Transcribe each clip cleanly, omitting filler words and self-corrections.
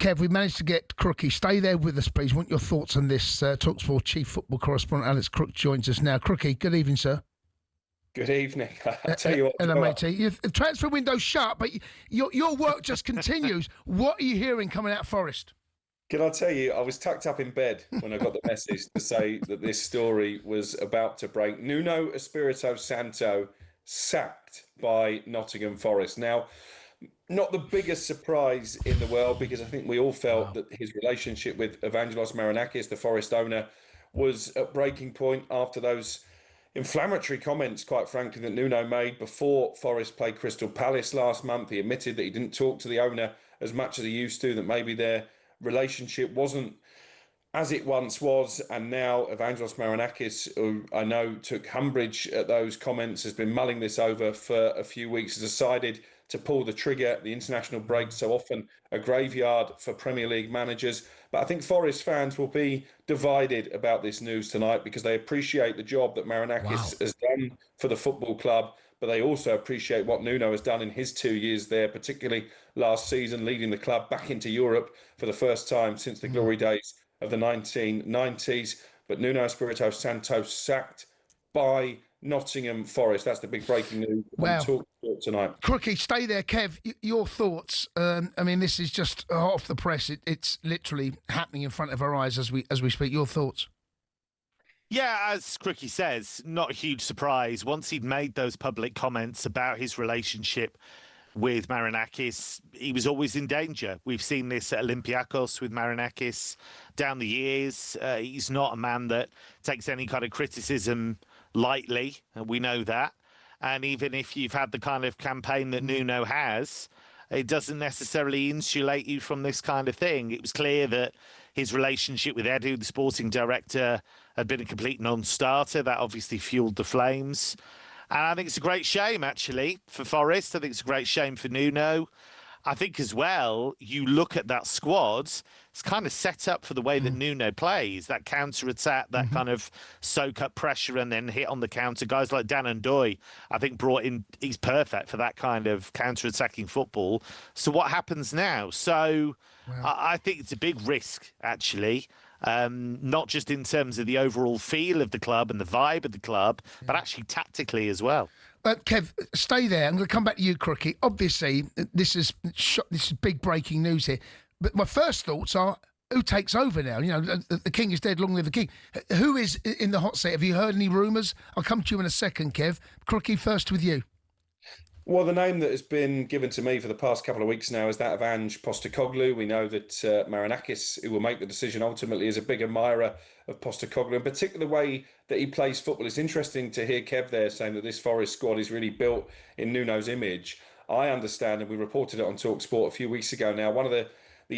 Kev, we managed to get Crookie. Stay there with us, please. Want your thoughts on this? talkSPORT chief football correspondent Alex Crook joins us now. Crookie, good evening, sir. Good evening. I'll tell you what. Hello, matey. The transfer window's shut, but your work just continues. What are you hearing coming out of Forest? Can I tell you, I was tucked up in bed when I got the message to say that this story was about to break. Nuno Espírito Santo sacked by Nottingham Forest. Now, not the biggest surprise in the world, because I think we all felt that his relationship with Evangelos Marinakis, the Forest owner, was at breaking point after those inflammatory comments, quite frankly, that Nuno made before Forest played Crystal Palace last month. He admitted that he didn't talk to the owner as much as he used to, that maybe their relationship wasn't as it once was, and now Evangelos Marinakis, who I know took umbrage at those comments, has been mulling this over for a few weeks, has decided to pull the trigger. The international break, so often a graveyard for Premier League managers. But I think Forest fans will be divided about this news tonight, because they appreciate the job that Marinakis has done for the football club, but they also appreciate what Nuno has done in his 2 years there, particularly last season, leading the club back into Europe for the first time since the glory days of the 1990s. But Nuno Espírito Santo sacked by Nottingham Forest. That's the big breaking news on talkSPORT tonight. Crookie, stay there. Kev, your thoughts? I mean, this is just off the press. It's literally happening in front of our eyes as we speak. Your thoughts? Yeah, as Crookie says, not a huge surprise. Once he'd made those public comments about his relationship with Marinakis, he was always in danger. We've seen this at Olympiacos with Marinakis down the years. He's not a man that takes any kind of criticism lightly, and we know that. And even if you've had the kind of campaign that Nuno has, it doesn't necessarily insulate you from this kind of thing. It was clear that his relationship with Edu, the sporting director, had been a complete non-starter. That obviously fueled the flames. And I think it's a great shame, actually, for Forest. I think it's a great shame for Nuno. I think as well, you look at that squad, it's kind of set up for the way that Nuno plays, that counter-attack, that kind of soak up pressure and then hit on the counter. Guys like Dan Ndoye, I think, brought in, he's perfect for that kind of counter-attacking football. So what happens now? So I think it's a big risk, actually. Not just in terms of the overall feel of the club and the vibe of the club, but actually tactically as well. Kev, stay there. I'm going to come back to you, Crookie. Obviously, this is big breaking news here. But my first thoughts are, who takes over now? You know, the king is dead, long live the king. Who is in the hot seat? Have you heard any rumours? I'll come to you in a second, Kev. Crookie, first with you. Well, the name that has been given to me for the past couple of weeks now is that of Ange Postecoglou. We know that Marinakis, who will make the decision ultimately, is a big admirer of Postecoglou, in particular the way that he plays football. It's interesting to hear Kev there saying that this Forest squad is really built in Nuno's image. I understand, and we reported it on talkSPORT a few weeks ago now, one of the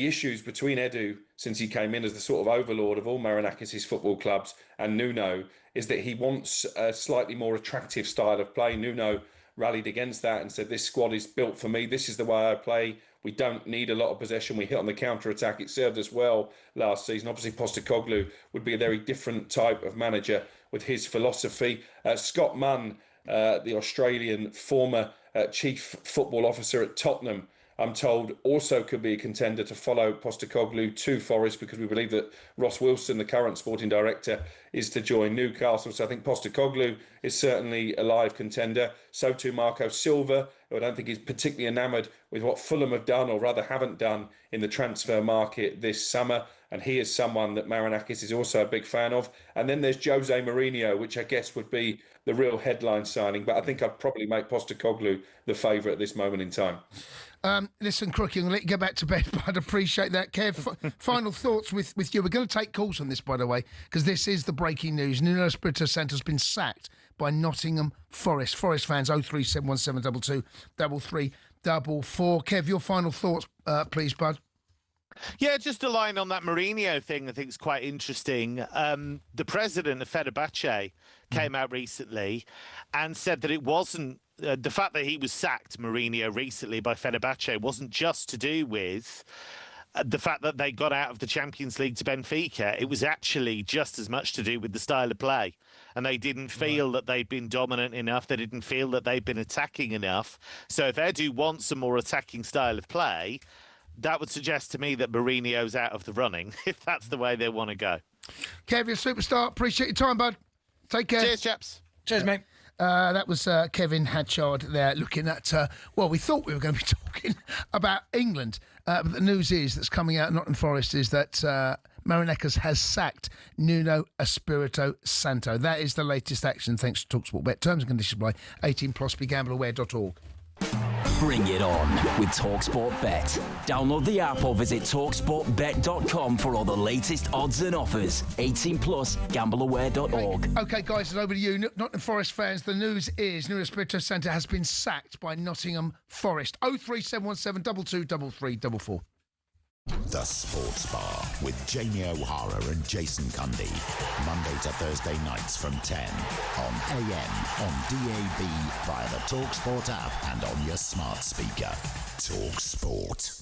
issues between Edu, since he came in as the sort of overlord of all Marinakis' football clubs, and Nuno, is that he wants a slightly more attractive style of play. Nuno rallied against that and said, this squad is built for me. This is the way I play. We don't need a lot of possession. We hit on the counter-attack. It served us well last season. Obviously, Postecoglou would be a very different type of manager with his philosophy. Scott Munn, the Australian former chief football officer at Tottenham, I'm told, also could be a contender to follow Postecoglou to Forest, because we believe that Ross Wilson, the current sporting director, is to join Newcastle. So I think Postecoglou is certainly a live contender. So too Marco Silva, who I don't think is particularly enamoured with what Fulham have done, or rather haven't done, in the transfer market this summer. And he is someone that Marinakis is also a big fan of. And then there's Jose Mourinho, which I guess would be the real headline signing. But I think I'd probably make Postecoglou the favourite at this moment in time. Listen, Crookie, I'm going to let you go back to bed, but I'd appreciate that. Kev, final thoughts with you. We're going to take calls on this, by the way, because this is the breaking news. Nuno Espírito Santo has been sacked by Nottingham Forest. Forest fans, 0371722 3344. Kev, your final thoughts, please, bud. Yeah, just a line on that Mourinho thing I think is quite interesting. The president of Fenerbahce came out recently and said that it wasn't the fact that he was sacked, Mourinho, recently by Fenerbahce, wasn't just to do with the fact that they got out of the Champions League to Benfica. It was actually just as much to do with the style of play. And they didn't feel that they'd been dominant enough. They didn't feel that they'd been attacking enough. So if Edu wants a more attacking style of play, that would suggest to me that Mourinho's out of the running, if that's the way they want to go. Kev, you're a superstar. Appreciate your time, bud. Take care. Cheers, chaps. Cheers, mate. That was Kevin Hatchard there looking at, we thought we were going to be talking about England. But the news is that's coming out of Nottingham Forest is that Marinakis has sacked Nuno Espírito Santo. That is the latest action thanks to talkSPORT Bet. Terms and conditions apply. 18+, begambleaware.org. Bring it on with talkSPORT Bet. Download the app or visit talksportbet.com for all the latest odds and offers. 18+, gambleaware.org. Okay, guys, it's over to you. Nottingham Forest fans, the news is Nuno Espírito Santo has been sacked by Nottingham Forest. 03717 223344. The Sports Bar with Jamie O'Hara and Jason Cundy. Monday to Thursday nights from 10 on AM, on DAB, via the talkSPORT app and on your smart speaker. talkSPORT.